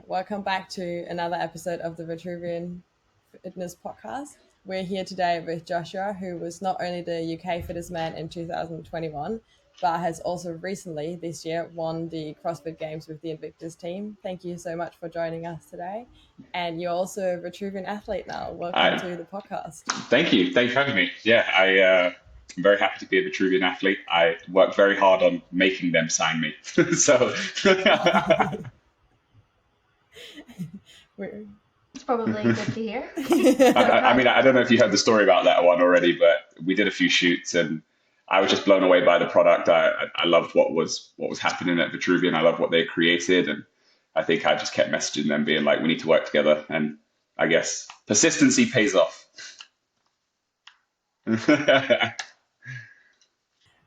Welcome back to another episode of the Vitruvian Fitness Podcast. We're here today with Joshua, who was not only the UK Fittest Man in 2021, but has also recently this year won the CrossFit Games with the Invictus team. Thank you so much for joining us today. And you're also a Vitruvian athlete now. Welcome I to the podcast. Thank you. Thanks for having me. I'm very happy to be a Vitruvian athlete. I work very hard on making them sign me. So, We're- It's probably good to hear. I don't know if you heard the story about that one already, but we did a few shoots and I was just blown away by the product. I loved what was happening at Vitruvian. I loved what they created, and I think I just kept messaging them, being like, "We need to work together." And I guess persistency pays off.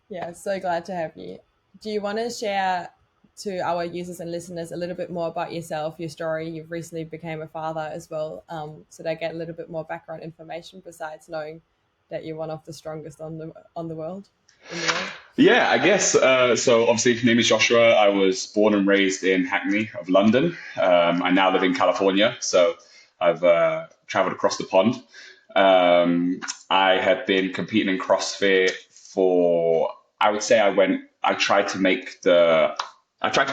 Yeah, so glad to have you. Do you want to share to our users and listeners a little bit more about yourself, your story? You've recently became a father as well, so they get a little bit more background information besides knowing that you're one of the strongest on the world in the world. Yeah, I guess. So obviously, my name is Joshua. I was born and raised in Hackney of London. I now live in California, so I've traveled across the pond. I have been competing in CrossFit for, I would say I tried to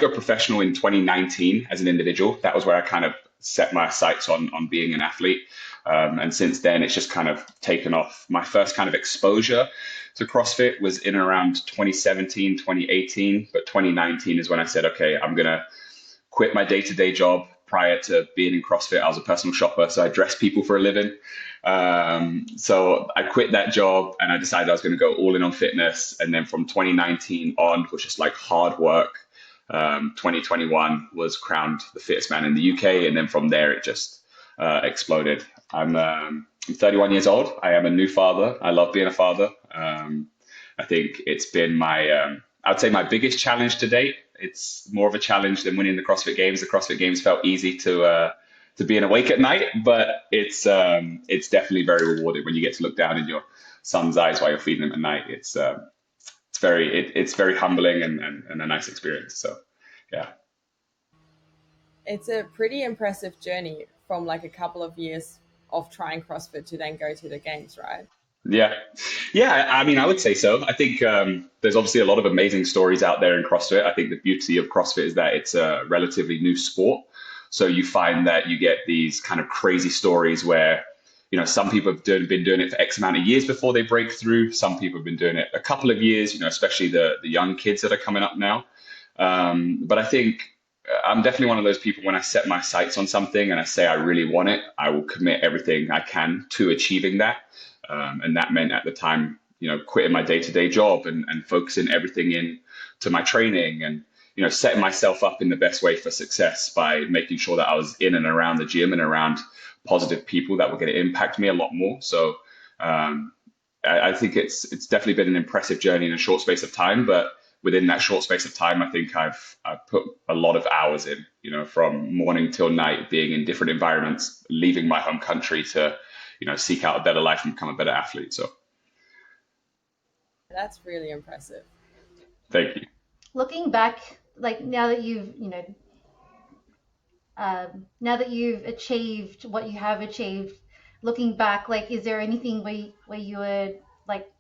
go professional in 2019 as an individual. That was where I kind of set my sights on being an athlete. And since then, it's just kind of taken off. My first kind of exposure to CrossFit was in around 2017, 2018, but 2019 is when I said, okay, I'm going to quit my day-to-day job. Prior to being in CrossFit, I was a personal shopper, so I dressed people for a living. So I quit that job and I decided I was going to go all in on fitness. And then from 2019 on was just like hard work. 2021 was crowned the fittest man in the UK. And then from there, it just exploded. I'm 31 years old. I am a new father. I love being a father. I think it's been I'd say my biggest challenge to date. It's more of a challenge than winning the CrossFit Games. The CrossFit Games felt easy to being awake at night, but it's definitely very rewarding when you get to look down in your son's eyes while you're feeding him at night. It's very humbling and a nice experience. So, yeah. It's a pretty impressive journey from like a couple of years of trying CrossFit to then go to the games, right? Yeah. Yeah. I mean, I would say so. I think there's obviously a lot of amazing stories out there in CrossFit. I think the beauty of CrossFit is that it's a relatively new sport. So you find that you get these kind of crazy stories where, some people have been doing it for X amount of years before they break through. Some people have been doing it a couple of years, especially the young kids that are coming up now. But I think I'm definitely one of those people. When I set my sights on something and I say I really want it, I will commit everything I can to achieving that. And that meant at the time, quitting my day-to-day job and focusing everything in to my training and, setting myself up in the best way for success by making sure that I was in and around the gym and around positive people that were going to impact me a lot more. So I think it's definitely been an impressive journey in a short space of time, but within that short space of time, I think I've put a lot of hours in, from morning till night, being in different environments, leaving my home country to, seek out a better life and become a better athlete. So That's really impressive. thank you. Looking back, like now that you've achieved what you have achieved, looking back, like, is there anything where you were like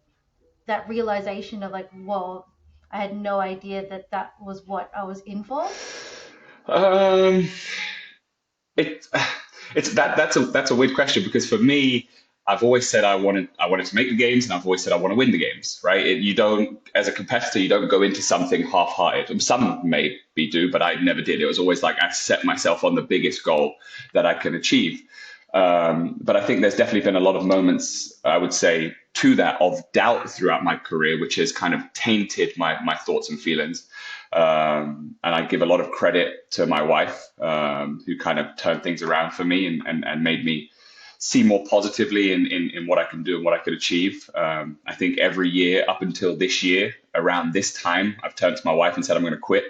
that realization of like, whoa, I had no idea that was what I was in for? Um, it that's a weird question because for me, I've always said I wanted to make the games, and I've always said I want to win the games. Right? You don't, as a competitor, you don't go into something half-hearted. And some maybe do, but I never did. It was always like I set myself on the biggest goal that I can achieve. But I think there's definitely been a lot of moments, I would say, to that of doubt throughout my career, which has kind of tainted my thoughts and feelings. And I give a lot of credit to my wife, who kind of turned things around for me and made me see more positively in what I can do and what I could achieve. I think every year up until this year, around this time, I've turned to my wife and said, I'm going to quit.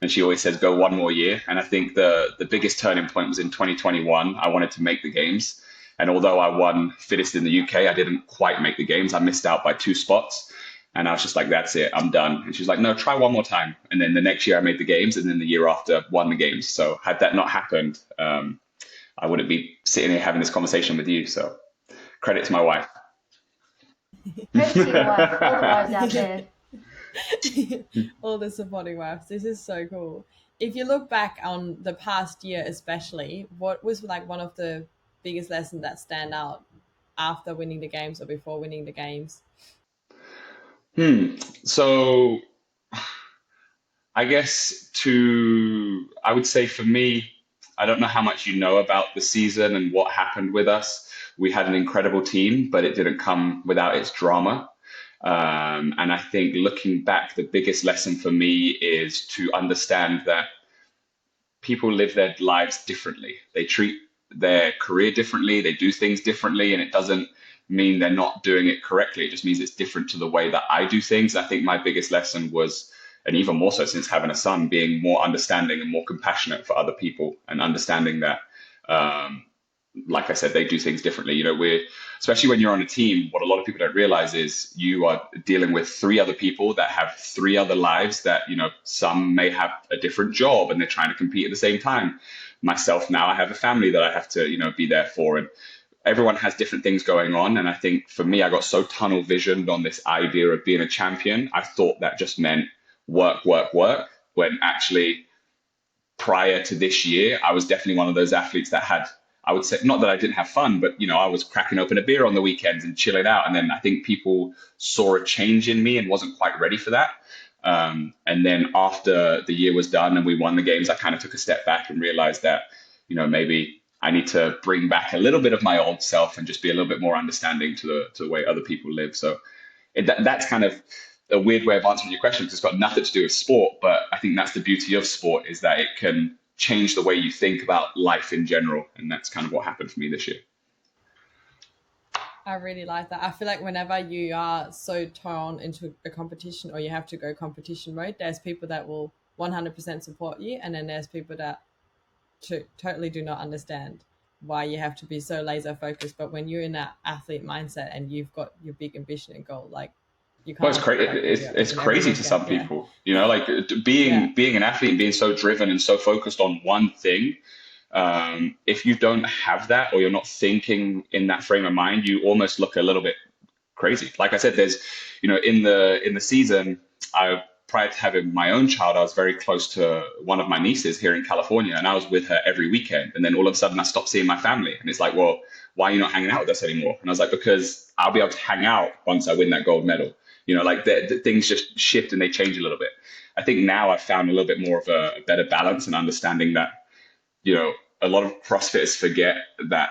And she always says, go one more year. And I think the biggest turning point was in 2021. I wanted to make the games. And although I won fittest in the UK, I didn't quite make the games. I missed out by 2 spots. And I was just like, that's it, I'm done. And she's like, no, try one more time. And then the next year I made the games, and then the year after won the games. So had that not happened, I wouldn't be sitting here having this conversation with you. So credit to my wife. Credit to your wife, all the wives out there. All the supporting wives. This is so cool. If you look back on the past year, especially, what was like one of the biggest lessons that stand out after winning the games or before winning the games? So I guess I would say for me, I don't know how much you know about the season and what happened with us. We had an incredible team, but it didn't come without its drama. And I think looking back, the biggest lesson for me is to understand that people live their lives differently. They treat their career differently, they do things differently, and it doesn't mean they're not doing it correctly. It just means it's different to the way that I do things. I think my biggest lesson was, and even more so since having a son, being more understanding and more compassionate for other people, and understanding that like I said, they do things differently. Especially when you're on a team, what a lot of people don't realize is you are dealing with three other people that have three other lives that, some may have a different job and they're trying to compete at the same time. Myself now, I have a family that I have to, be there for. And everyone has different things going on. And I think for me, I got so tunnel visioned on this idea of being a champion. I thought that just meant work, work, work, when actually prior to this year, I was definitely one of those athletes that had, I would say, not that I didn't have fun, but I was cracking open a beer on the weekends and chilling out. And then I think people saw a change in me and wasn't quite ready for that. And then after the year was done and we won the games, I kind of took a step back and realized that, maybe I need to bring back a little bit of my old self and just be a little bit more understanding to the way other people live. So that's kind of a weird way of answering your question, because it's got nothing to do with sport. But I think that's the beauty of sport, is that it can change the way you think about life in general. And that's kind of what happened for me this year. I really like that. I feel like whenever you are so torn into a competition or you have to go competition mode, there's people that will 100% support you. And then there's people that totally do not understand why you have to be so laser focused. But when you're in that athlete mindset and you've got your big ambition and goal, like you Well, can't it's in every crazy to some weekend. Yeah. people, like Yeah. being an athlete and being so driven and so focused on one thing. If you don't have that, or you're not thinking in that frame of mind, you almost look a little bit crazy. Like I said, there's, in the season, prior to having my own child, I was very close to one of my nieces here in California, and I was with her every weekend. And then all of a sudden, I stopped seeing my family, and it's like, well, why are you not hanging out with us anymore? And I was like, because I'll be able to hang out once I win that gold medal. Like the things just shift and they change a little bit. I think now I've found a little bit more of a better balance and understanding that, a lot of CrossFitters forget that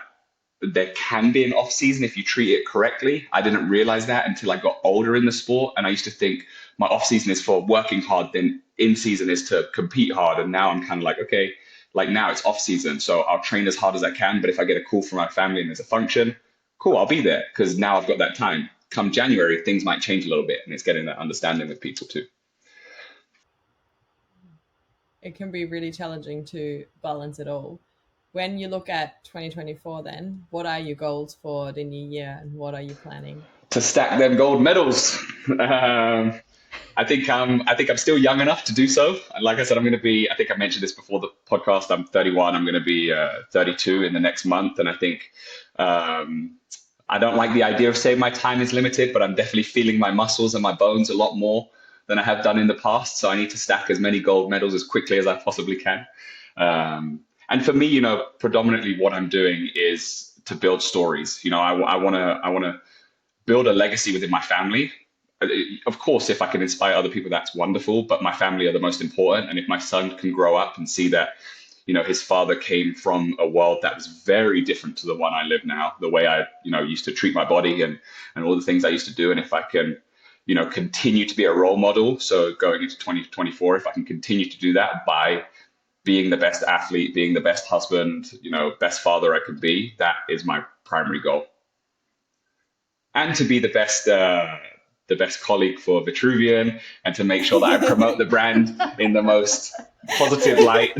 there can be an off season if you treat it correctly. I didn't realize that until I got older in the sport. And I used to think my off season is for working hard, then in season is to compete hard. And now I'm kind of like, okay, like now it's off season. So I'll train as hard as I can. But if I get a call from my family and there's a function, cool, I'll be there, because now I've got that time. Come January, things might change a little bit. And it's getting that understanding with people too. It can be really challenging to balance it all. When you look at 2024, then what are your goals for the new year and what are you planning? To stack them gold medals. I think I'm still young enough to do so. Like I said, I'm going to be, I think I mentioned this before the podcast, I'm 31. I'm going to be 32 in the next month. And I think I don't like the idea of saying my time is limited, but I'm definitely feeling my muscles and my bones a lot more than I have done in the past. So I need to stack as many gold medals as quickly as I possibly can. And for me, predominantly what I'm doing is to build stories. I want to build a legacy within my family. Of course, if I can inspire other people, that's wonderful, but my family are the most important. And if my son can grow up and see that, his father came from a world that was very different to the one I live now, the way I, used to treat my body and all the things I used to do. And if I can, continue to be a role model. So going into 2024, if I can continue to do that by being the best athlete, being the best husband, best father I could be, that is my primary goal. And to be the best colleague for Vitruvian, and to make sure that I promote the brand in the most positive light.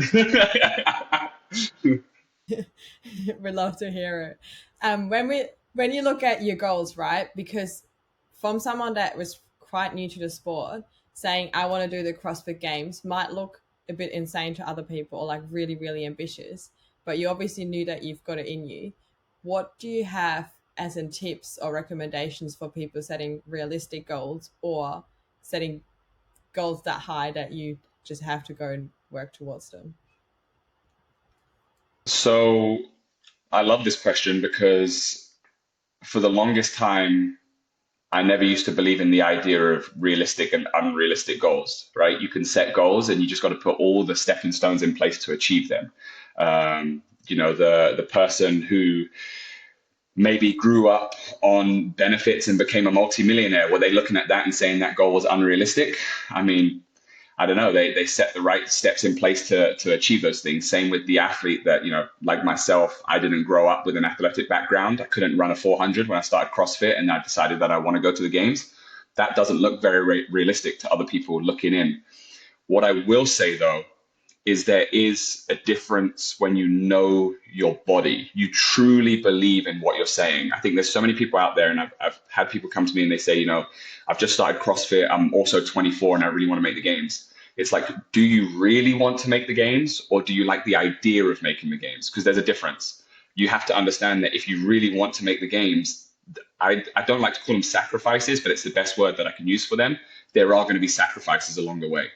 We'd love to hear it. When you look at your goals, right? Because from someone that was quite new to the sport, saying I want to do the CrossFit Games might look a bit insane to other people, or like really, really ambitious, but you obviously knew that you've got it in you. What do you have as in tips or recommendations for people setting realistic goals, or setting goals that high that you just have to go and work towards them? So I love this question because for the longest time, I never used to believe in the idea of realistic and unrealistic goals, right? You can set goals and you just got to put all the stepping stones in place to achieve them. The person who maybe grew up on benefits and became a multimillionaire, were they looking at that and saying that goal was unrealistic? I mean, I don't know. They set the right steps in place to achieve those things. Same with the athlete that, like myself, I didn't grow up with an athletic background. I couldn't run a 400 when I started CrossFit, and I decided that I want to go to the games. That doesn't look very realistic to other people looking in. What I will say, though, is there is a difference when you know your body. You truly believe in what you're saying. I think there's so many people out there, and I've had people come to me and they say, I've just started CrossFit. I'm also 24 and I really want to make the games. It's like, do you really want to make the games, or do you like the idea of making the games? Because there's a difference. You have to understand that if you really want to make the games, I don't like to call them sacrifices, but it's the best word that I can use for them. There are going to be sacrifices along the way.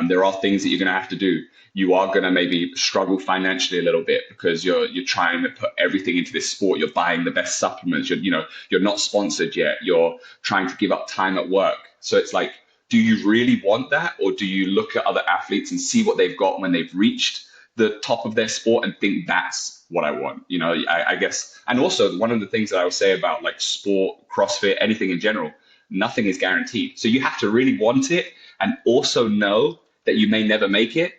There are things that you're going to have to do. You are going to maybe struggle financially a little bit because you're trying to put everything into this sport. You're buying the best supplements. You're not sponsored yet. You're trying to give up time at work. So it's like, do you really want that, or do you look at other athletes and see what they've got when they've reached the top of their sport and think that's what I want? I guess. And also, one of the things that I would say about like sport, CrossFit, anything in general, nothing is guaranteed. So you have to really want it and also know that you may never make it,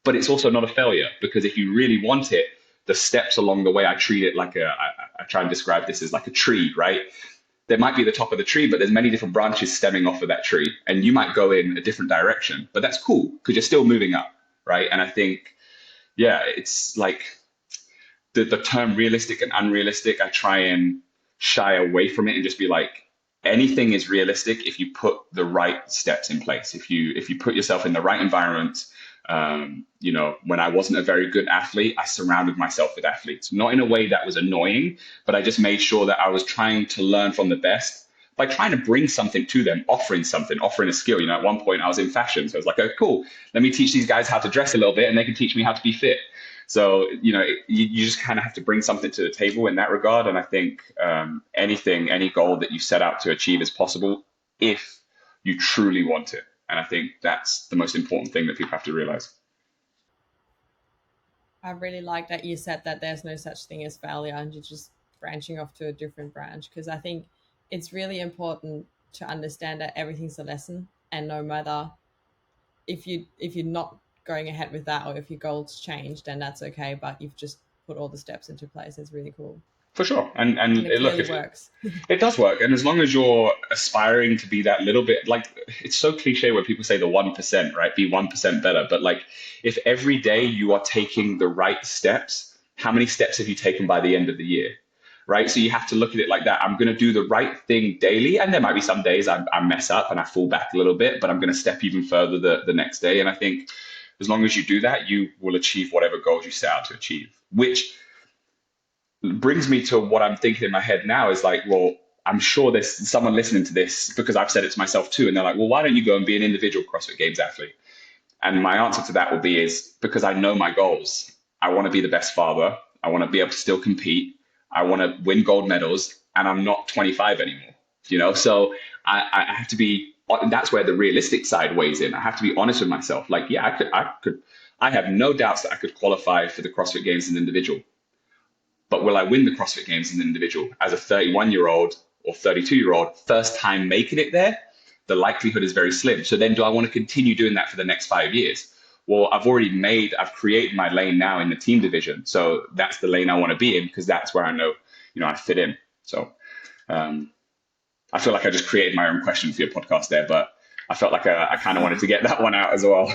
but it's also not a failure, because if you really want it, the steps along the way, I treat it like I try and describe this as like a tree, right? There might be the top of the tree, but there's many different branches stemming off of that tree, and you might go in a different direction, but that's cool because you're still moving up, right? And I think, yeah, it's like the term realistic and unrealistic, I try and shy away from it and just be like, anything is realistic if you put the right steps in place. If you put yourself in the right environment. When I wasn't a very good athlete, I surrounded myself with athletes, not in a way that was annoying, but I just made sure that I was trying to learn from the best by trying to bring something to them, offering something, offering a skill. At one point I was in fashion. So I was like, oh, cool. Let me teach these guys how to dress a little bit and they can teach me how to be fit. So, you just kind of have to bring something to the table in that regard. And I think any goal that you set out to achieve is possible if you truly want it. And I think that's the most important thing that people have to realize. I really like that you said that there's no such thing as failure and you're just branching off to a different branch, because I think it's really important to understand that everything's a lesson, and no matter if you're not going ahead with that, or if your goals change, then that's okay, but you've just put all the steps into place. It's really cool. For sure. And it Look, clearly works. it does work. And as long as you're aspiring to be that little bit, like, it's so cliche when people say the 1%, right? Be 1% better. But like, if every day you are taking the right steps, how many steps have you taken by the end of the year? Right. So you have to look at it like that. I'm going to do the right thing daily. And there might be some days I mess up and I fall back a little bit, but I'm going to step even further the next day. And I think as long as you do that, you will achieve whatever goals you set out to achieve, which brings me to what I'm thinking in my head now is like, well, I'm sure there's someone listening to this, because I've said it to myself too. And they're like, well, why don't you go and be an individual CrossFit Games athlete? And my answer to that will be is because I know my goals. I want to be the best father. I want to be able to still compete. I want to win gold medals, and I'm not 25 anymore, So I have to be, that's where the realistic side weighs in. I have to be honest with myself. Like, yeah, I have no doubts that I could qualify for the CrossFit Games as an individual. But will I win the CrossFit Games as an individual? As a 31-year-old or 32-year-old, first time making it there, the likelihood is very slim. So then do I want to continue doing that for the next 5 years? Well, I've created my lane now in the team division. So that's the lane I want to be in, because that's where I know, I fit in. So I feel like I just created my own question for your podcast there, but I felt like I kind of wanted to get that one out as well.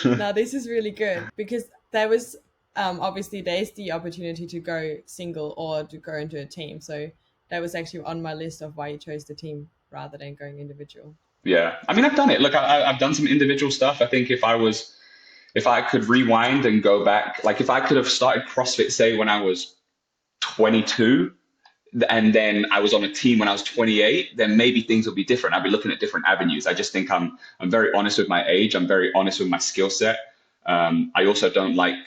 No, this is really good, because there was obviously there's the opportunity to go single or to go into a team. So that was actually on my list of why you chose the team rather than going individual. Yeah. I mean, I've done it. Look, I've done some individual stuff. I think if I could rewind and go back, like if I could have started CrossFit, say when I was 22, and then I was on a team when I was 28, then maybe things would be different. I'd be looking at different avenues. I just think I'm very honest with my age. I'm very honest with my skill set. I also don't like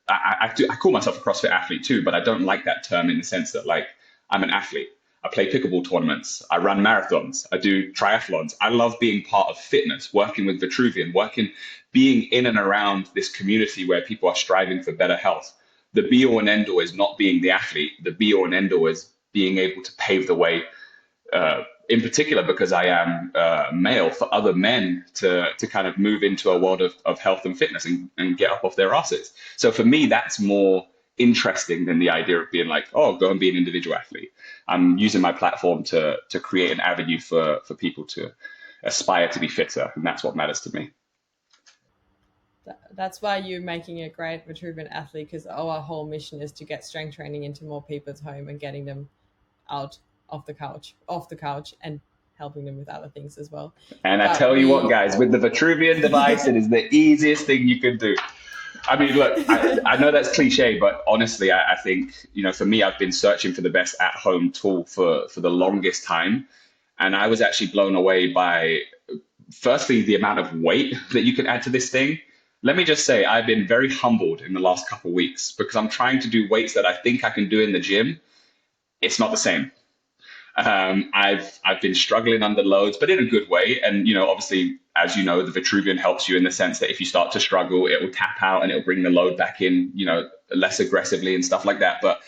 I call myself a CrossFit athlete too, but I don't like that term in the sense that like I'm an athlete. I play pickleball tournaments. I run marathons. I do triathlons. I love being part of fitness, working with Vitruvian, being in and around this community where people are striving for better health. The be all and end all is not being the athlete. The be all and end all is being able to pave the way, in particular because I am male, for other men to kind of move into a world of health and fitness and get up off their asses. So for me, that's more interesting than the idea of being like, oh, go and be an individual athlete. I'm using my platform to create an avenue for people to aspire to be fitter, and that's what matters to me. That's why you're making a great Vitruvian athlete, because our whole mission is to get strength training into more people's home and getting them out off the couch, and helping them with other things as well. And I But tell you what, we, guys, with the Vitruvian device, it is the easiest thing you can do. I mean, look, I know that's cliche, but honestly, I think, for me, I've been searching for the best at-home tool for the longest time. And I was actually blown away by, firstly, the amount of weight that you can add to this thing. Let me just say, I've been very humbled in the last couple of weeks because I'm trying to do weights that I think I can do in the gym. It's not the same. I've been struggling under loads, but in a good way. And obviously, as you know, the Vitruvian helps you in the sense that if you start to struggle, it will tap out and it will bring the load back in, less aggressively and stuff like that. But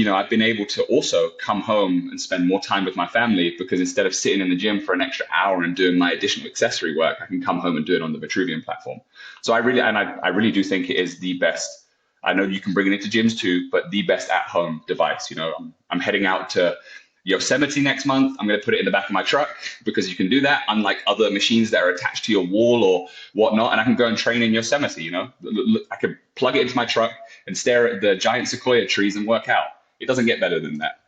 I've been able to also come home and spend more time with my family because instead of sitting in the gym for an extra hour and doing my additional accessory work, I can come home and do it on the Vitruvian platform. So I really do think it is the best. I know you can bring it into gyms too, but the best at-home device. I'm heading out to Yosemite next month. I'm going to put it in the back of my truck because you can do that, unlike other machines that are attached to your wall or whatnot. And I can go and train in Yosemite. I could plug it into my truck and stare at the giant sequoia trees and work out. It doesn't get better than that.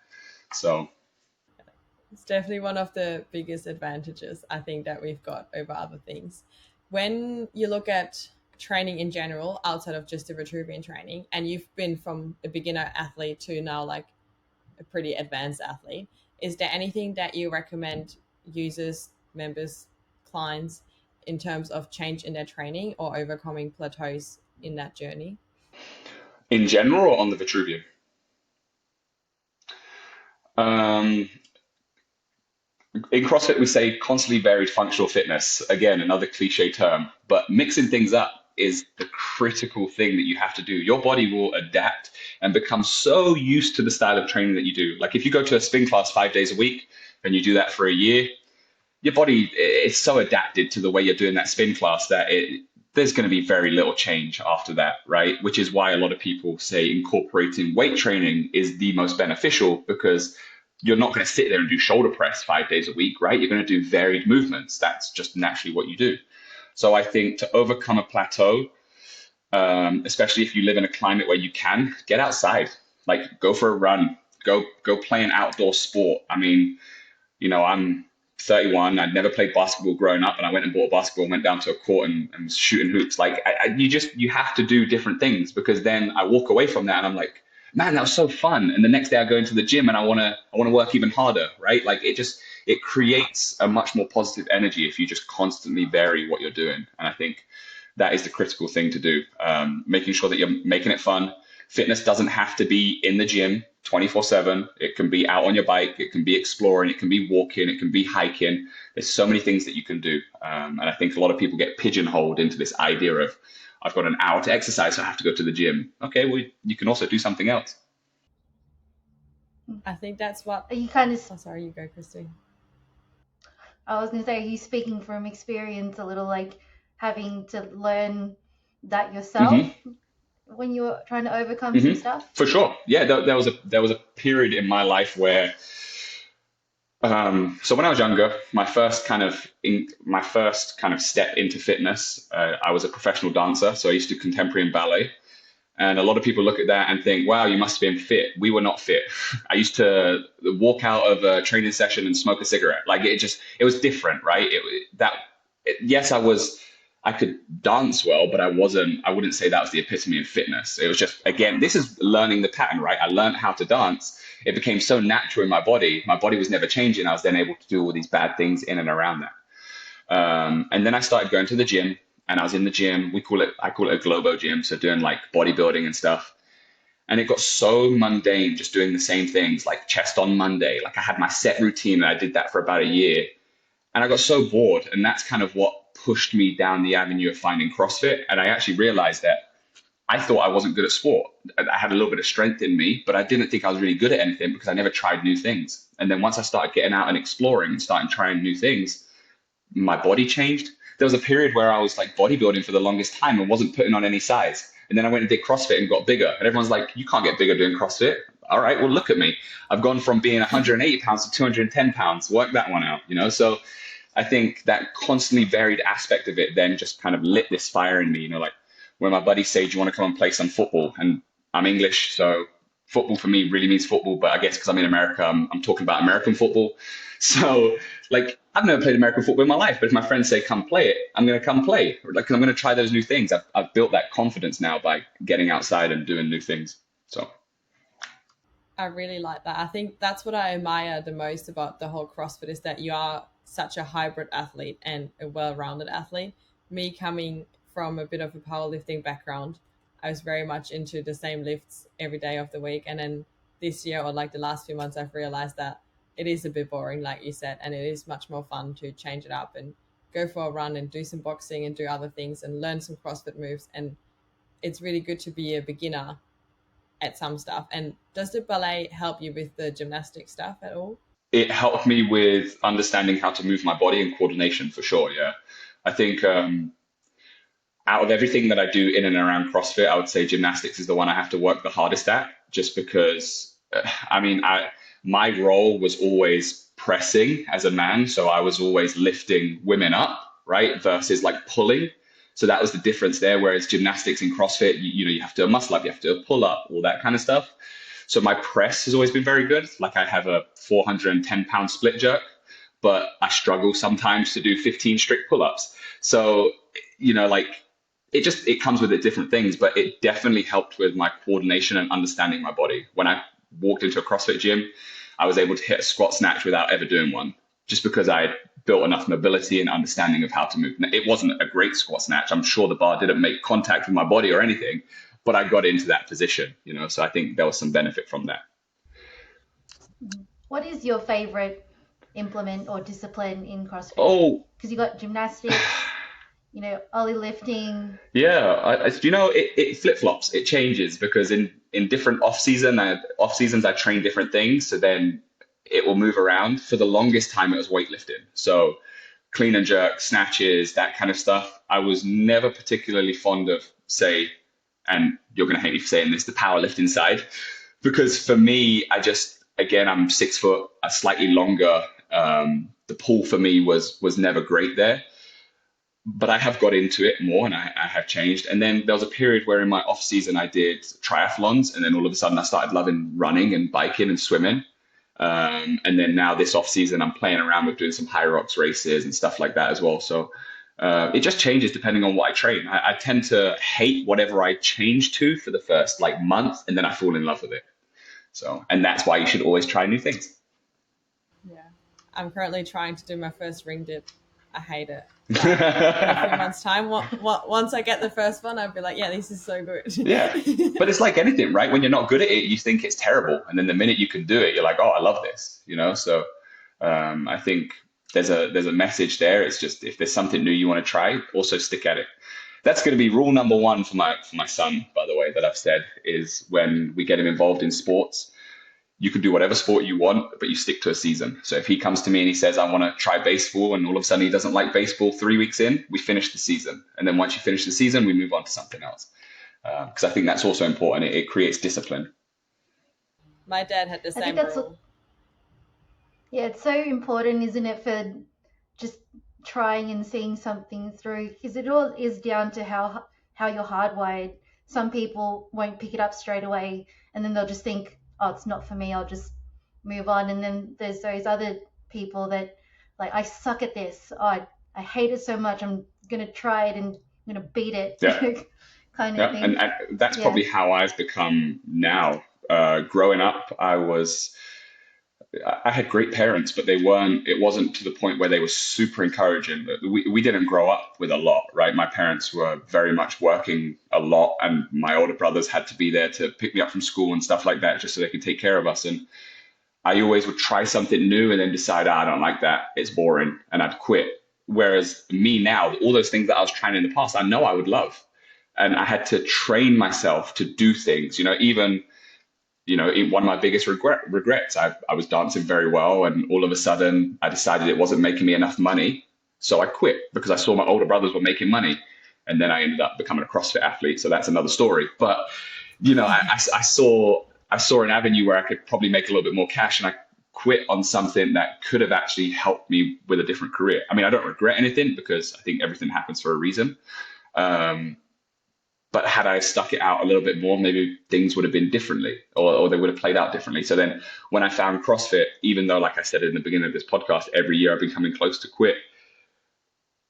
So it's definitely one of the biggest advantages I think that we've got over other things. When you look at training in general, outside of just the Vitruvian training, and you've been from a beginner athlete to now like a pretty advanced athlete, is there anything that you recommend users, members, clients in terms of change in their training or overcoming plateaus in that journey? in general, or on the Vitruvian? Um, in CrossFit, we say constantly varied functional fitness. Again, another cliche term, but mixing things up is the critical thing that you have to do. Your body will adapt and become so used to the style of training that you do. Like if you go to a spin class 5 days a week and you do that for a year, your body is so adapted to the way you're doing that spin class that there's going to be very little change after that, right? Which is why a lot of people say incorporating weight training is the most beneficial because you're not going to sit there and do shoulder press 5 days a week, right? You're going to do varied movements. That's just naturally what you do. So I think to overcome a plateau, especially if you live in a climate where you can, get outside, like go for a run, go play an outdoor sport. I mean, I'm 31. I'd never played basketball growing up, and I went and bought a basketball and went down to a court and was shooting hoops. Like you have to do different things because then I walk away from that and I'm like, man, that was so fun. And the next day I go into the gym and I want to work even harder, right? Like it creates a much more positive energy if you just constantly vary what you're doing. And I think that is the critical thing to do. Making sure that you're making it fun. Fitness doesn't have to be in the gym 24/7. It can be out on your bike. It can be exploring. It can be walking. It can be hiking. There's so many things that you can do. And I think a lot of people get pigeonholed into this idea of, I've got an hour to exercise, so I have to go to the gym. Okay, well, you can also do something else. I think that's what. Are you kind of? Oh, sorry, you go, Christy. I was gonna say, are you speaking from experience a little, like having to learn that yourself when you were trying to overcome some stuff? For sure. Yeah, there was a period in my life where so when I was younger, my first kind of step into fitness, I was a professional dancer, so I used to do contemporary and ballet. And a lot of people look at that and think, wow, you must have been fit. We were not fit. I used to walk out of a training session and smoke a cigarette. Like it was different, right? Yes, I could dance well, but I wouldn't say that was the epitome of fitness. It was just, again, this is learning the pattern, right? I learned how to dance. It became so natural in my body. My body was never changing. I was then able to do all these bad things in and around that. And then I started going to the gym, and I was in the gym. I call it a Globo gym. So doing like bodybuilding and stuff. And it got so mundane just doing the same things like chest on Monday. Like I had my set routine and I did that for about a year. And I got so bored. And that's kind of what pushed me down the avenue of finding CrossFit. And I actually realized that I thought I wasn't good at sport. I had a little bit of strength in me, but I didn't think I was really good at anything because I never tried new things. And then once I started getting out and exploring and starting trying new things, my body changed. There was a period where I was like bodybuilding for the longest time and wasn't putting on any size. And then I went and did CrossFit and got bigger. And everyone's like, you can't get bigger doing CrossFit. All right, well, look at me. I've gone from being 180 pounds to 210 pounds. Work that one out, you know? So I think that constantly varied aspect of it then just kind of lit this fire in me, you know, like when my buddies say, do you want to come and play some football? And I'm English, so football for me really means football. But I guess because I'm in America, I'm talking about American football. So like, I've never played American football in my life, but if my friends say, come play it, I'm going to come play. Or like, I'm going to try those new things. I've built that confidence now by getting outside and doing new things. So I really like that. I think that's what I admire the most about the whole CrossFit is that you are such a hybrid athlete and a well-rounded athlete. Me coming from a bit of a powerlifting background, I was very much into the same lifts every day of the week. And then this year or like the last few months, I've realized that it is a bit boring, like you said, and it is much more fun to change it up and go for a run and do some boxing and do other things and learn some CrossFit moves. And it's really good to be a beginner at some stuff. And does the ballet help you with the gymnastic stuff at all? it helped me with understanding how to move my body and coordination for sure. Yeah. I think out of everything that I do in and around CrossFit, I would say gymnastics is the one I have to work the hardest at, just because, my role was always pressing as a man. So I was always lifting women up, right? Versus like pulling. So that was the difference there. Whereas gymnastics and CrossFit, you have to muscle up, you have to pull up, all that kind of stuff. So my press has always been very good. Like I have a 410-pound split jerk, but I struggle sometimes to do 15 strict pull-ups. So, like it comes with it different things, but it definitely helped with my coordination and understanding my body. When I walked into a CrossFit gym, I was able to hit a squat snatch without ever doing one, just because I had built enough mobility and understanding of how to move. It wasn't a great squat snatch. I'm sure the bar didn't make contact with my body or anything, but I got into that position, so I think there was some benefit from that. What is your favorite implement or discipline in CrossFit? Oh, Because you got gymnastics, ollie lifting. yeah, it flip flops. It changes because in different off seasons I train different things. So then it will move around. For the longest time, it was weightlifting. So clean and jerk, snatches, that kind of stuff. I was never particularly fond of, say, and you're going to hate me for saying this, the powerlifting side, because for me, again, I'm 6 foot, slightly longer. The pull for me was never great there. But I have got into it more and I have changed. And then there was a period where in my off season I did triathlons, and then all of a sudden I started loving running and biking and swimming. And then now this off season I'm playing around with doing some high rocks races and stuff like that as well. So it just changes depending on what I train. I tend to hate whatever I change to for the first like month, and then I fall in love with it. So, and that's why you should always try new things. Yeah. I'm currently trying to do my first ring dip. I hate it. But in a few months' time, once I get the first one, I'll be like, yeah, this is so good. Yeah. But it's like anything, right? When you're not good at it, you think it's terrible. And then the minute you can do it, you're like, oh, I love this, So I think there's a message there. It's just, if there's something new you want to try, also stick at it. That's going to be rule number one for my son, by the way, that I've said, is when we get him involved in sports, you can do whatever sport you want, but you stick to a season. So if he comes to me and he says, I want to try baseball, and all of a sudden he doesn't like baseball 3 weeks in, we finish the season. And then once you finish the season, we move on to something else. Because I think that's also important. It creates discipline. My dad had the same rule. Yeah, it's so important, isn't it, for just trying and seeing something through, because it all is down to how you're hardwired. some people won't pick it up straight away, and then they'll just think, oh, it's not for me, I'll just move on. And then there's those other people that like, I suck at this, oh, I hate it so much, I'm gonna try it and I'm gonna beat it. Yeah. Kind of Yeah. thing. And that's Yeah. probably how I've become now. Growing up, I had great parents, but it wasn't to the point where they were super encouraging. We didn't grow up with a lot, right? My parents were very much working a lot, and my older brothers had to be there to pick me up from school and stuff like that, just so they could take care of us. And I always would try something new and then decide, I don't like that, it's boring, and I'd quit. Whereas me now, all those things that I was trying in the past, I know I would love. And I had to train myself to do things, even one of my biggest regrets, I was dancing very well, and all of a sudden I decided it wasn't making me enough money. So I quit because I saw my older brothers were making money. And then I ended up becoming a CrossFit athlete. So that's another story. But, I saw an avenue where I could probably make a little bit more cash, and I quit on something that could have actually helped me with a different career. I mean, I don't regret anything because I think everything happens for a reason. Um, but had I stuck it out a little bit more, maybe things would have been differently, or they would have played out differently. So then when I found CrossFit, even though, like I said in the beginning of this podcast, every year I've been coming close to quit,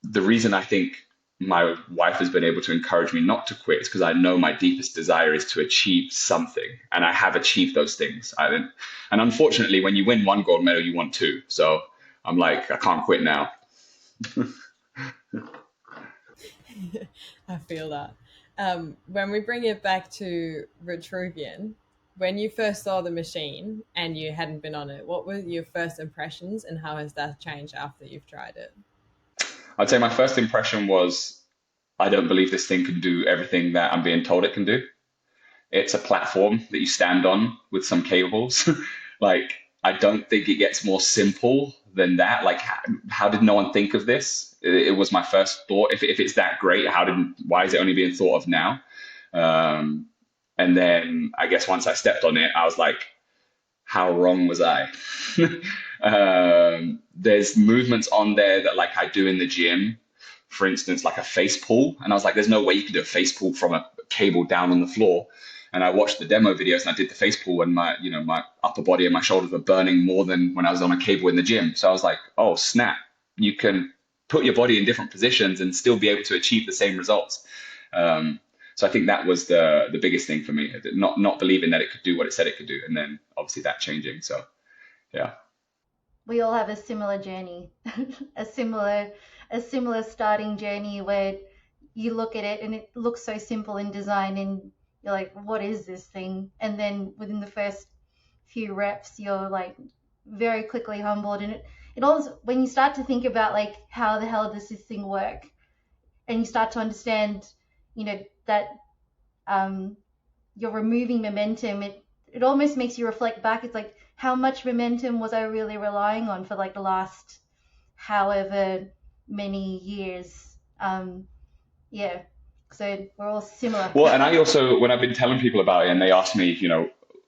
the reason I think my wife has been able to encourage me not to quit is because I know my deepest desire is to achieve something, and I have achieved those things. And unfortunately, when you win one gold medal, you want two. So I'm like, I can't quit now. I feel that. When we bring it back to Vitruvian, when you first saw the machine and you hadn't been on it, what were your first impressions, and how has that changed after you've tried it? I'd say my first impression was, I don't believe this thing can do everything that I'm being told it can do. It's a platform that you stand on with some cables. Like, I don't think it gets more simple than that. Like, how did no one think of this? It was my first thought. If it's that great, why is it only being thought of now? Um, and then I guess once I stepped on it, I was like, how wrong was I? There's movements on there that like I do in the gym, for instance, like a face pull. And I was like, there's no way you can do a face pull from a cable down on the floor. And I watched the demo videos and I did the face pull, and my upper body and my shoulders were burning more than when I was on a cable in the gym. So I was like, oh, snap. You can put your body in different positions and still be able to achieve the same results. So I think that was the biggest thing for me, not believing that it could do what it said it could do. And then obviously that changing. So, yeah. We all have a similar journey, a similar starting journey where you look at it and it looks so simple in design, and you're like, what is this thing? And then within the first few reps, you're like very quickly humbled. And it also, when you start to think about like, how the hell does this thing work? And you start to understand, that you're removing momentum, it almost makes you reflect back. It's like, how much momentum was I really relying on for like the last however many years? Yeah. So we're all similar. Well, and I also, when I've been telling people about it and they ask me,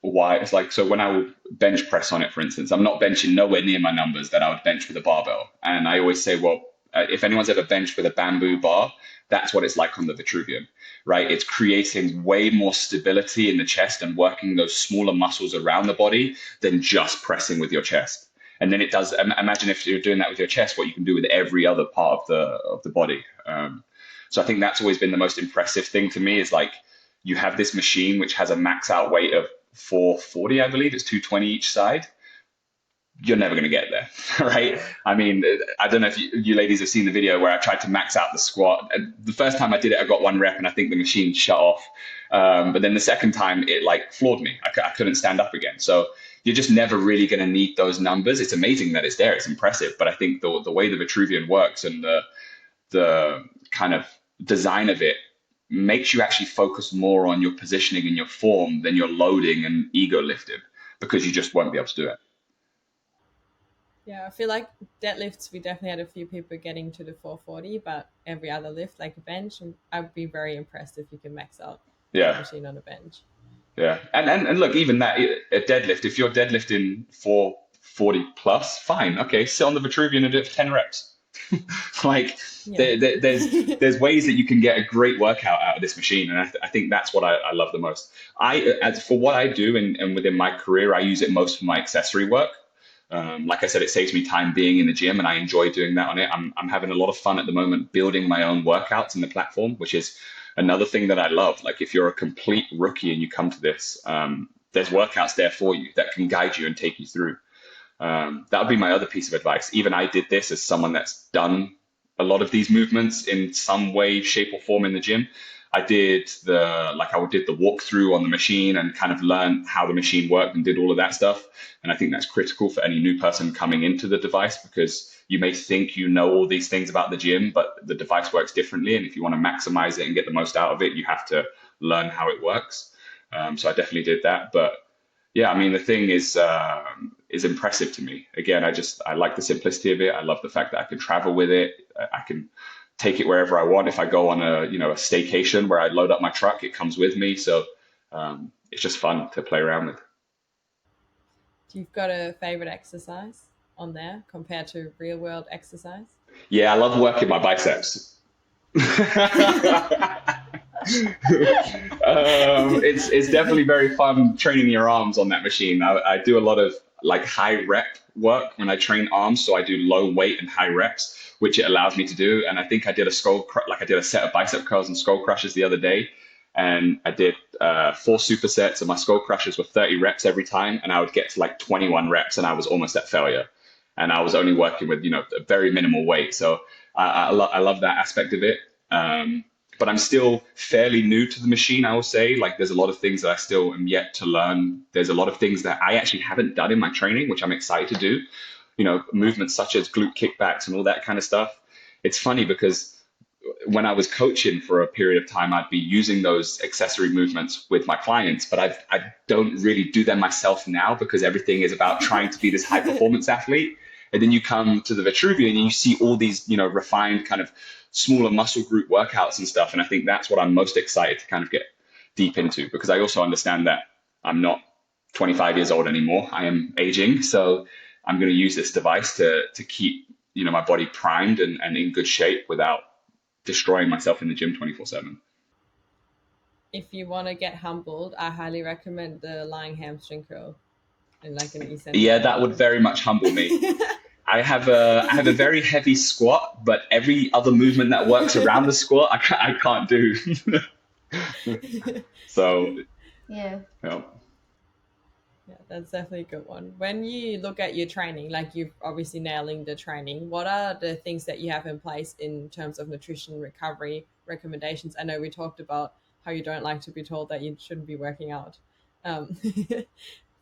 why, it's like, so when I would bench press on it, for instance, I'm not benching nowhere near my numbers that I would bench with a barbell. And I always say, well, if anyone's ever benched with a bamboo bar, that's what it's like on the Vitruvian, right? It's creating way more stability in the chest and working those smaller muscles around the body than just pressing with your chest. And then it does, imagine if you're doing that with your chest, what you can do with every other part of the body. So I think that's always been the most impressive thing to me, is like, you have this machine which has a max out weight of 440, I believe it's 220 each side. You're never going to get there, right? I mean, I don't know if you ladies have seen the video where I tried to max out the squat. The first time I did it, I got one rep and I think the machine shut off. But then the second time, it like floored me. I couldn't stand up again. So you're just never really going to need those numbers. It's amazing that it's there. It's impressive. But I think the way the Vitruvian works and the kind of design of it makes you actually focus more on your positioning and your form than your loading and ego lifting, because you just won't be able to do it. Yeah, I feel like deadlifts, we definitely had a few people getting to the 440, but every other lift, like a bench, I'd be very impressed if you can max out the machine on a bench. Yeah. And look, even that, a deadlift, if you're deadlifting 440 plus, fine. Okay, sit on the Vitruvian and do it for 10 reps. Like Yeah. there's ways that you can get a great workout out of this machine, and I think that's what I love the most. As for what I do and within my career, I use it most for my accessory work. Like I said, it saves me time being in the gym, and I enjoy doing that on it. I'm having a lot of fun at the moment building my own workouts in the platform, which is another thing that I love. Like if you're a complete rookie and you come to this, there's workouts there for you that can guide you and take you through. That would be my other piece of advice. Even I did this as someone that's done a lot of these movements in some way, shape, or form in the gym. I did I did the walkthrough on the machine and kind of learned how the machine worked and did all of that stuff. And I think that's critical for any new person coming into the device, because you may think you know all these things about the gym, but the device works differently. And if you want to maximize it and get the most out of it, you have to learn how it works. So I definitely did that. But yeah, I mean, the thing is impressive to me. Again, I like the simplicity of it. I love the fact that I can travel with it. I can take it wherever I want. If I go on a staycation where I load up my truck, it comes with me. So it's just fun to play around with. You've got a favorite exercise on there compared to real world exercise? Yeah, I love working my biceps. It's definitely very fun training your arms on that machine. I do a lot of like high rep work when I train arms, so I do low weight and high reps, which it allows me to do. And I think I did I did a set of bicep curls and skull crushes the other day, and I did 4 supersets, and my skull crushes were 30 reps every time, and I would get to like 21 reps, and I was almost at failure. And I was only working with a very minimal weight, so I love that aspect of it. But I'm still fairly new to the machine, I will say. Like there's a lot of things that I still am yet to learn. There's a lot of things that I actually haven't done in my training, which I'm excited to do. Movements such as glute kickbacks and all that kind of stuff. It's funny because when I was coaching for a period of time, I'd be using those accessory movements with my clients, but I don't really do them myself now because everything is about trying to be this high performance athlete. And then you come to the Vitruvian and you see all these, refined kind of smaller muscle group workouts and stuff. And I think that's what I'm most excited to kind of get deep into, because I also understand that I'm not 25 years old anymore. I am aging. So I'm going to use this device to keep, my body primed and in good shape without destroying myself in the gym 24/7. If you want to get humbled, I highly recommend the lying hamstring curl in like an Yeah, eccentric that would maneuver. very much humble me. I have a very heavy squat, but every other movement that works around the squat, I can't do. So, Yeah. you Yeah, that's definitely a good one. When you look at your training, like you're obviously nailing the training, what are the things that you have in place in terms of nutrition recovery recommendations? I know we talked about how you don't like to be told that you shouldn't be working out um,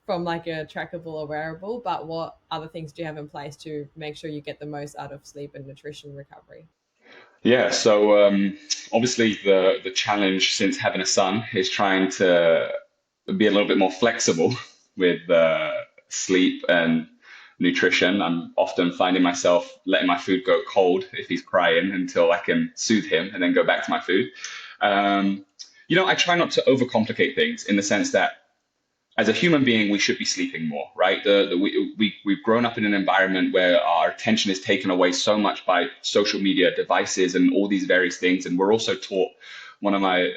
from like a trackable or wearable, but what other things do you have in place to make sure you get the most out of sleep and nutrition recovery? yeah. So obviously the challenge since having a son is trying to be a little bit more flexible with sleep and nutrition. I'm often finding myself letting my food go cold if he's crying until I can soothe him and then go back to my food. Um, I try not to overcomplicate things in the sense that as a human being, we should be sleeping more, right? We've grown up in an environment where our attention is taken away so much by social media devices and all these various things. And we're also taught one of my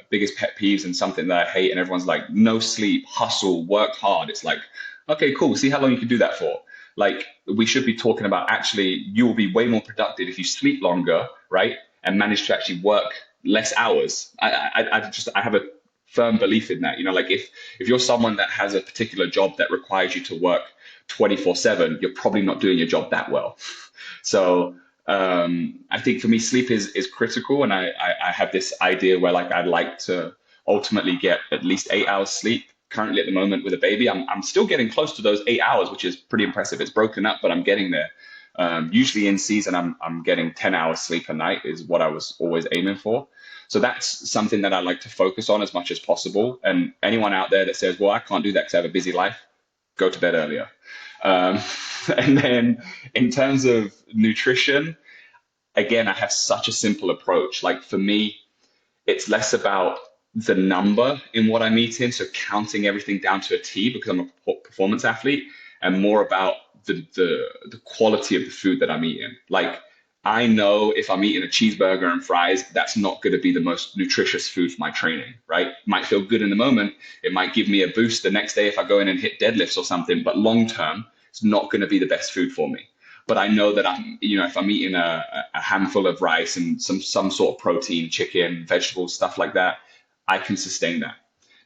biggest pet peeves and something that I hate. And everyone's like, no sleep, hustle, work hard. It's like, okay, cool. See how long you can do that for. Like we should be talking about actually, you will be way more productive if you sleep longer, right? And manage to actually work less hours. I have a firm belief in that. Like if you're someone that has a particular job that requires you to work 24/7, you're probably not doing your job that well. So I think for me, sleep is critical, and I have this idea where like I'd like to ultimately get at least 8 hours sleep. Currently, at the moment with a baby, I'm still getting close to those 8 hours, which is pretty impressive. It's broken up, but I'm getting there. Usually in season, I'm getting 10 hours sleep a night is what I was always aiming for. So that's something that I like to focus on as much as possible. And anyone out there that says, well, I can't do that because I have a busy life, go to bed earlier. Um, and then in terms of nutrition, again, I have such a simple approach. Like for me, it's less about the number in what I'm eating, so counting everything down to a T because I'm a performance athlete, and more about the quality of the food that I'm eating. Like I know if I'm eating a cheeseburger and fries, that's not going to be the most nutritious food for my training, right? Might feel good in the moment. It might give me a boost the next day if I go in and hit deadlifts or something, but long term, it's not going to be the best food for me. But I know that if I'm eating a handful of rice and some sort of protein, chicken, vegetables, stuff like that, I can sustain that.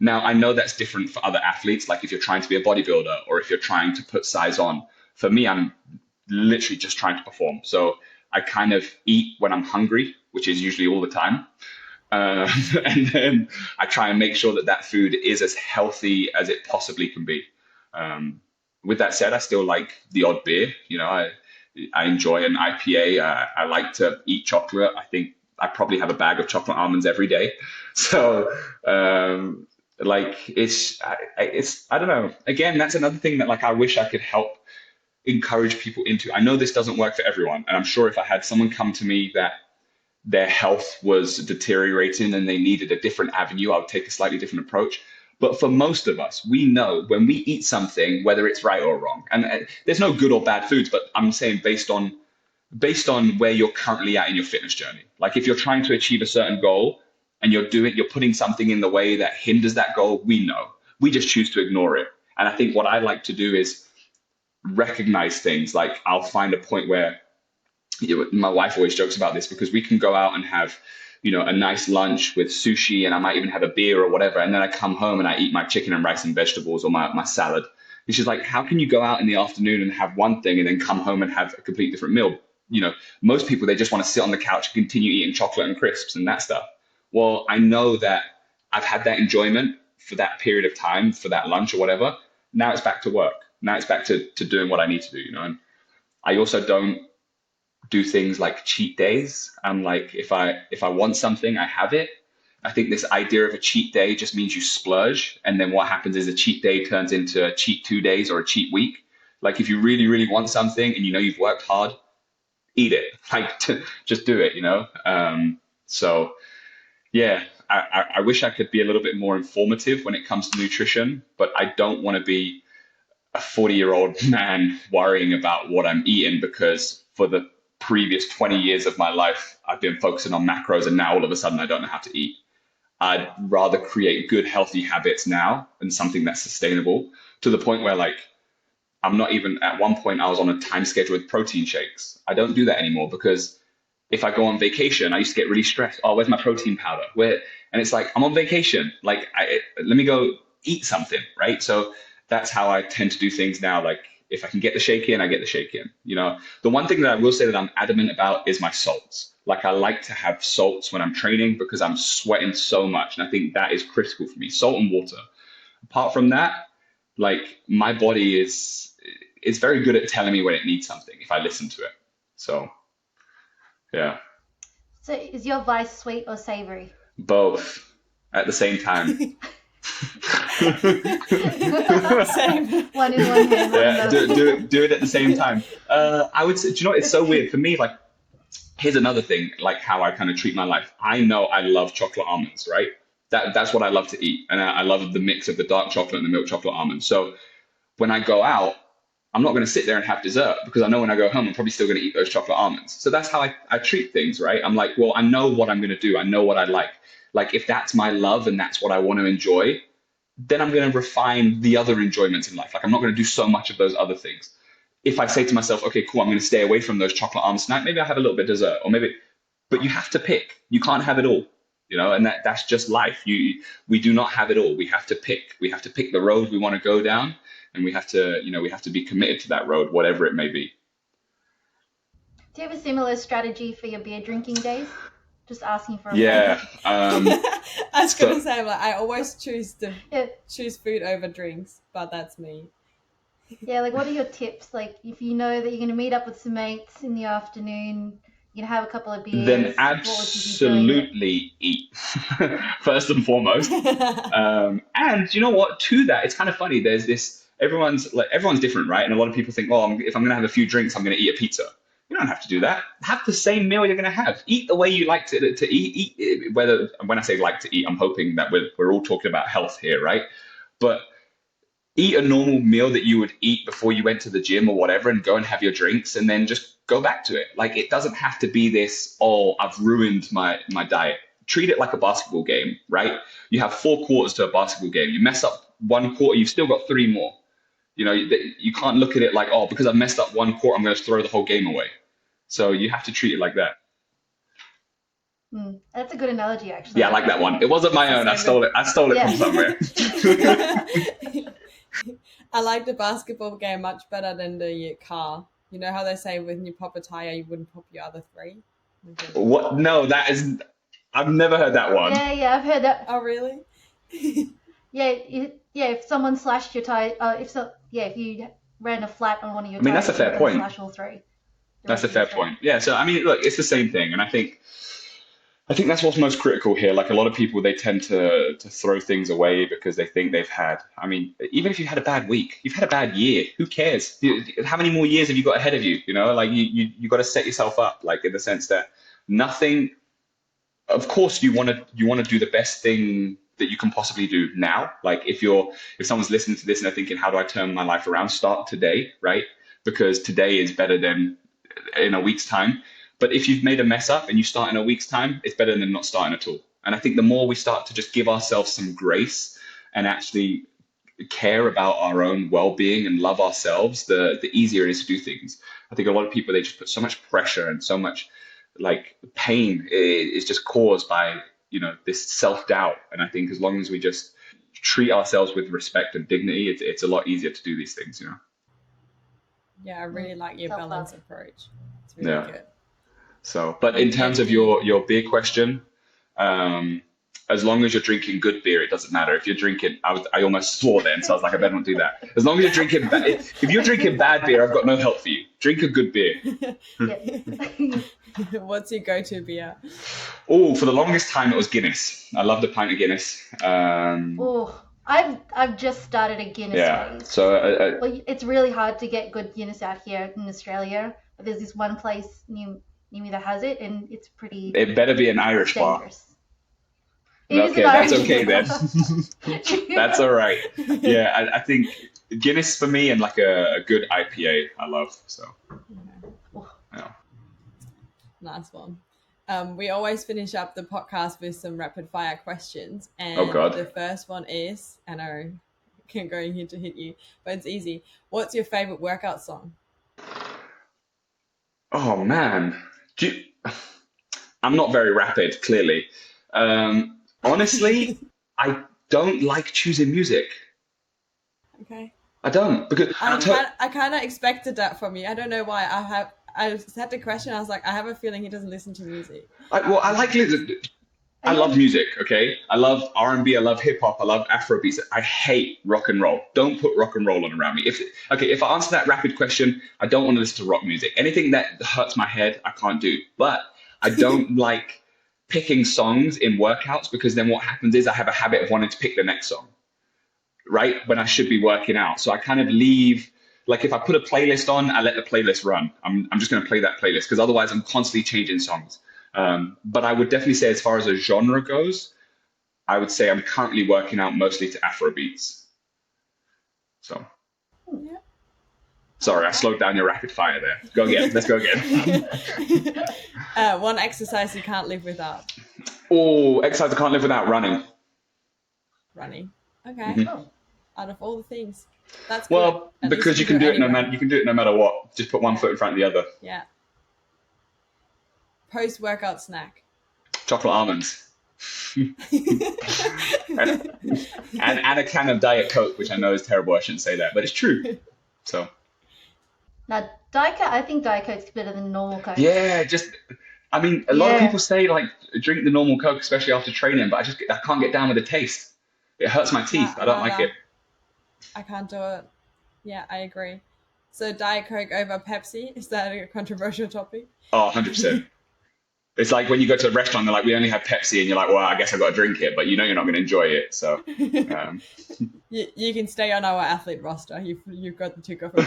Now, I know that's different for other athletes, like if you're trying to be a bodybuilder or if you're trying to put size on. For me, I'm literally just trying to perform. So I kind of eat when I'm hungry, which is usually all the time. Uh, and then I try and make sure that that food is as healthy as it possibly can be. Um, with that said, I still like the odd beer. I enjoy an IPA. I like to eat chocolate. I think I probably have a bag of chocolate almonds every day. So, like it's I don't know. Again, that's another thing that like I wish I could help encourage people into. I know this doesn't work for everyone, and I'm sure if I had someone come to me that their health was deteriorating and they needed a different avenue, I would take a slightly different approach. But for most of us, we know when we eat something, whether it's right or wrong, and there's no good or bad foods, but I'm saying based on where you're currently at in your fitness journey. Like if you're trying to achieve a certain goal and you're putting something in the way that hinders that goal, we know. We just choose to ignore it. And I think what I like to do is recognize things. Like I'll find a point where my wife always jokes about this because we can go out and have, a nice lunch with sushi and I might even have a beer or whatever. And then I come home and I eat my chicken and rice and vegetables or my salad. And she's like, how can you go out in the afternoon and have one thing and then come home and have a complete different meal? Most people, they just want to sit on the couch and continue eating chocolate and crisps and that stuff. Well, I know that I've had that enjoyment for that period of time, for that lunch or whatever. Now it's back to work. Now it's back to doing what I need to do, And I also don't do things like cheat days. I'm like, if I want something, I have it. I think this idea of a cheat day just means you splurge. And then what happens is a cheat day turns into a cheat 2 days or a cheat week. Like if you really, really want something and you've worked hard, eat it. Like just do it, So yeah, I wish I could be a little bit more informative when it comes to nutrition, but I don't want to be a 40-year-old man worrying about what I'm eating because for the previous 20 years of my life, I've been focusing on macros and now all of a sudden I don't know how to eat. I'd rather create good, healthy habits now and something that's sustainable to the point where like, I'm not even at one point I was on a time schedule with protein shakes. I don't do that anymore because if I go on vacation, I used to get really stressed. Oh, where's my protein powder? And it's like, I'm on vacation. Like, let me go eat something, right? So that's how I tend to do things now. Like if I can get the shake in, I get the shake in. The one thing that I will say that I'm adamant about is my salts. Like I like to have salts when I'm training because I'm sweating so much. And I think that is critical for me. Salt and water. Apart from that, like my body is very good at telling me when it needs something if I listen to it. So yeah, So is your vice sweet or savory? both at the same time. Same. One in one hand, one in Yeah, the do it at the same time. I would say, do you know what? It's so weird for me. Like, here's another thing, like how I kind of treat my life. I know I love chocolate almonds, right? That's what I love to eat, and I love the mix of the dark chocolate and the milk chocolate almonds. So when I go out, I'm not going to sit there and have dessert because I know when I go home, I'm probably still going to eat those chocolate almonds. So that's how I treat things, right? I'm like, well, I know what I'm going to do. I know what I like. Like if that's my love and that's what I want to enjoy, then I'm going to refine the other enjoyments in life. Like I'm not going to do so much of those other things. If I say to myself, okay, cool, I'm going to stay away from those chocolate almonds tonight, maybe I'll have a little bit of dessert or maybe, but you have to pick. You can't have it all, and that's just life. We do not have it all. We have to pick. We have to pick the road we want to go down. And we have to be committed to that road, whatever it may be. Do you have a similar strategy for your beer drinking days? Just asking for a Yeah. friend. I was So gonna say, like, I always choose Yeah, food over drinks, but that's me. yeah, like what are your tips? Like if you know that you're going to meet up with some mates in the afternoon, you're going to have a couple of then beers, what would you be doing? absolutely eat first and foremost. And you know what? To that, it's kind of funny. There's this. Everyone's different, right? And a lot of people think, well, if I'm going to have a few drinks, I'm going to eat a pizza. You don't have to do that. Have the same meal you're going to have. Eat the way you like to eat. Whether when I say like to eat, I'm hoping that we're all talking about health here, right? But eat a normal meal that you would eat before you went to the gym or whatever, and go and have your drinks, and then just go back to it. Like it doesn't have to be this, oh, I've ruined my diet. Treat it like a basketball game, right? You have 4 quarters to a basketball game. You mess up 1 quarter, you've still got 3 more. You can't look at it like, oh, because I messed up 1 quarter, I'm going to throw the whole game away. So you have to treat it like that. That's a good analogy, actually. Yeah, I like that one. It wasn't my own. I stole it. I stole it from somewhere. I like the basketball game much better than the car. You know how they say when you pop a tire, you wouldn't pop your other 3? What? No, I've never heard that one. Yeah, I've heard that. Oh, really? If someone slashed your tire, if you ran a flat on one of your tires, that's a fair point. Slash all 3. That's a fair point. Yeah. So look, it's the same thing, and I think that's what's most critical here. Like a lot of people, they tend to throw things away because they think they've had. Even if you had a bad week, you've had a bad year. Who cares? How many more years have you got ahead of you? Like you got to set yourself up, like in the sense that nothing. Of course, you want to do the best thing that you can possibly do now. Like if someone's listening to this and they're thinking, how do I turn my life around? Start today, right? Because today is better than in a week's time. But if you've made a mess up and you start in a week's time, it's better than not starting at all. And I think the more we start to just give ourselves some grace and actually care about our own well-being and love ourselves, the easier it is to do things. I think a lot of people, they just put so much pressure and so much like pain is just caused by, this self-doubt. And I think as long as we just treat ourselves with respect and dignity, it's a lot easier to do these things, Yeah, I really like your Self-love. balance approach. It's really good. So, but in terms of your beer question, as long as you're drinking good beer, it doesn't matter. If you're drinking, I almost swore then, so I was like, I better not do that. As long as you're drinking, if you're drinking bad beer, I've got no help for you. Drink a good beer. What's your go-to beer? Oh, for the longest time, it was Guinness. I loved a pint of Guinness. I've just started a Guinness phase. So well, it's really hard to get good Guinness out here in Australia. But there's this one place near me that has it, and it's pretty. It better be an Irish bar. Okay, that's okay then. That's all right. Yeah, I think Guinness for me and like a good IPA I love. So, yeah. Nice one. We always finish up the podcast with some rapid fire questions. And oh God. The first one is, I know, can't go in here to hit you, but it's easy. What's your favorite workout song? Oh man, I'm not very rapid, clearly. Honestly, I don't like choosing music. Okay. I don't, because I kind of expected that from you. I don't know why. I had the question. I was like, I have a feeling he doesn't listen to music. I love music. Okay, I love R&B. I love hip hop. I love Afrobeats. I hate rock and roll. Don't put rock and roll on around me. If I answer that rapid question, I don't want to listen to rock music. Anything that hurts my head, I can't do. But I don't like picking songs in workouts, because then what happens is I have a habit of wanting to pick the next song, right? When I should be working out. So I kind of leave, like if I put a playlist on, I let the playlist run. I'm just going to play that playlist, because otherwise I'm constantly changing songs. But I would definitely say, as far as a genre goes, I would say I'm currently working out mostly to Afrobeats. So. Yeah. Sorry, I slowed down your rapid fire there. Go again. Let's go again. One exercise you can't live without. Oh, exercise I can't live without: running. Running. Okay. Mm-hmm. Out of all the things, that's good. Well, because you can do it no matter what. Just put one foot in front of the other. Yeah. Post-workout snack. Chocolate almonds. and a can of Diet Coke, which I know is terrible. I shouldn't say that, but it's true. So. Now, I think Diet Coke's better than normal Coke. Yeah, a lot of people say like drink the normal Coke, especially after training, but I can't get down with the taste. It hurts my teeth. I don't like it. I can't do it. Yeah, I agree. So Diet Coke over Pepsi, is that a controversial topic? Oh, 100%. It's like when you go to a restaurant, they're like, we only have Pepsi, and you're like, well, I guess I've got to drink it, but you know you're not going to enjoy it. So you can stay on our athlete roster. You've got to go for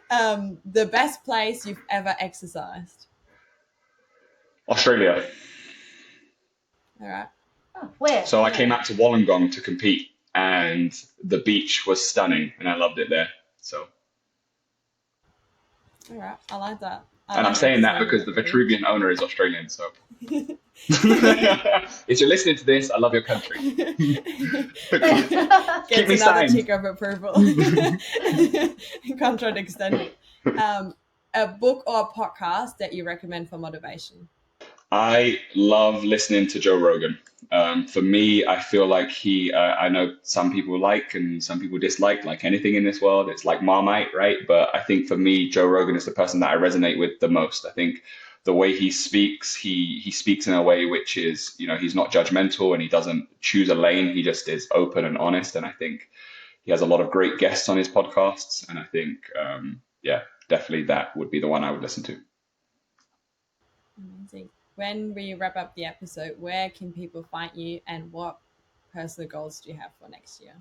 the best place you've ever exercised? Australia. All right. Oh, where? So I came out to Wollongong to compete, and the beach was stunning, and I loved it there. So All right, I like that. I And I'm like saying that episode because the three. Vitruvian owner is Australian. So if you're listening to this, I love your country. Keep Gets me another signed. tick of approval. Contradiction. A book or a podcast that you recommend for motivation? I love listening to Joe Rogan. For me, I feel like I know some people like and some people dislike, like anything in this world. It's like Marmite, right? But I think for me, Joe Rogan is the person that I resonate with the most. I think the way he speaks, he speaks in a way which is, he's not judgmental and he doesn't choose a lane. He just is open and honest. And I think he has a lot of great guests on his podcasts. And I think, yeah, definitely that would be the one I would listen to. Amazing. When we wrap up the episode, where can people find you and what personal goals do you have for next year?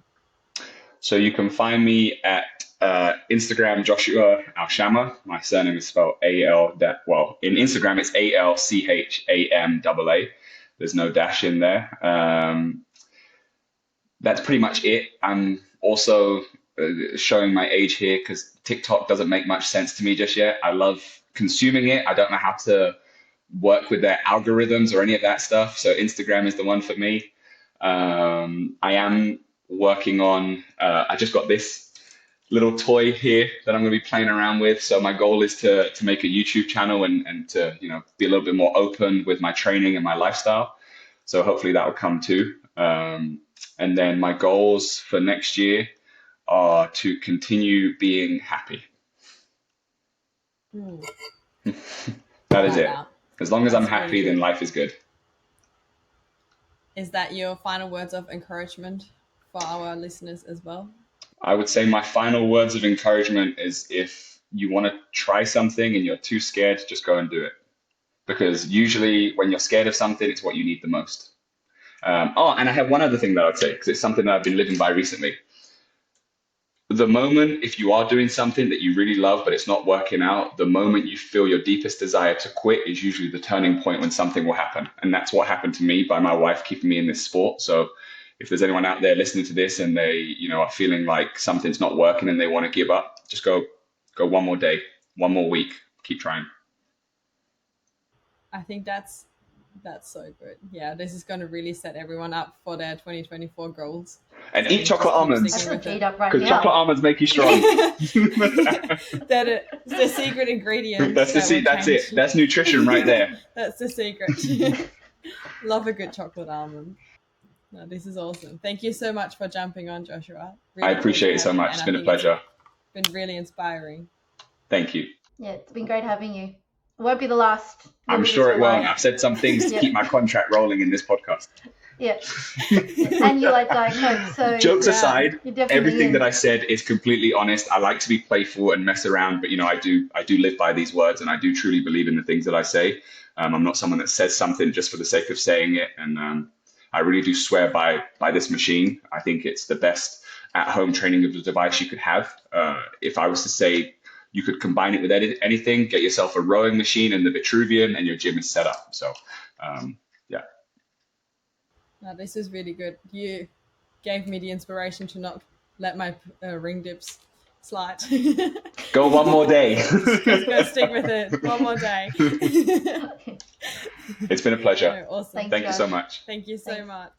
So you can find me at Instagram, Joshua Al-chamaa. My surname is spelled A-L, well, in Instagram it's ALCHAMAA. There's no dash in there. That's pretty much it. I'm also showing my age here because TikTok doesn't make much sense to me just yet. I love consuming it. I don't know how to work with their algorithms or any of that stuff. So Instagram is the one for me. I am working on, I just got this little toy here that I'm going to be playing around with. So my goal is to make a YouTube channel and to, be a little bit more open with my training and my lifestyle. So hopefully that will come too. And then my goals for next year are to continue being happy. That is it. As long as I'm happy, then life is good. Is that your final words of encouragement for our listeners as well? I would say my final words of encouragement is if you want to try something and you're too scared, just go and do it. Because usually when you're scared of something, it's what you need the most. And I have one other thing that I'd say, because it's something that I've been living by recently. The moment, if you are doing something that you really love, but it's not working out, the moment you feel your deepest desire to quit is usually the turning point when something will happen. And that's what happened to me by my wife keeping me in this sport. So if there's anyone out there listening to this and they, are feeling like something's not working and they want to give up, just go one more day, one more week, keep trying. I think that's so good. Yeah, this is going to really set everyone up for their 2024 goals. And eat chocolate almonds. I feel jaded up right Because now. chocolate almonds make you strong. That is the secret ingredient. That's it. That's nutrition right there. That's the secret. Love a good chocolate almond. No, this is awesome. Thank you so much for jumping on, Joshua. Really I appreciate it so much. It's been a pleasure. It's been really inspiring. Thank you. Yeah, it's been great having you. It won't be the last. I'm sure it won't. I've said some things to keep my contract rolling in this podcast. Yeah. And you like Diet Coke, so jokes aside, everything in. that I said is completely honest. I like to be playful and mess around, but I do live by these words and I do truly believe in the things that I say. I'm not someone that says something just for the sake of saying it, and I really do swear by this machine. I think it's the best at-home training of the device you could have. If I was to say you could combine it with anything, get yourself a rowing machine and the Vitruvian, and your gym is set up. So, yeah. No, this is really good. You gave me the inspiration to not let my ring dips slide. Go one more day. Just go stick with it. One more day. It's been a pleasure. Awesome. Thank you so much. Thank you so much.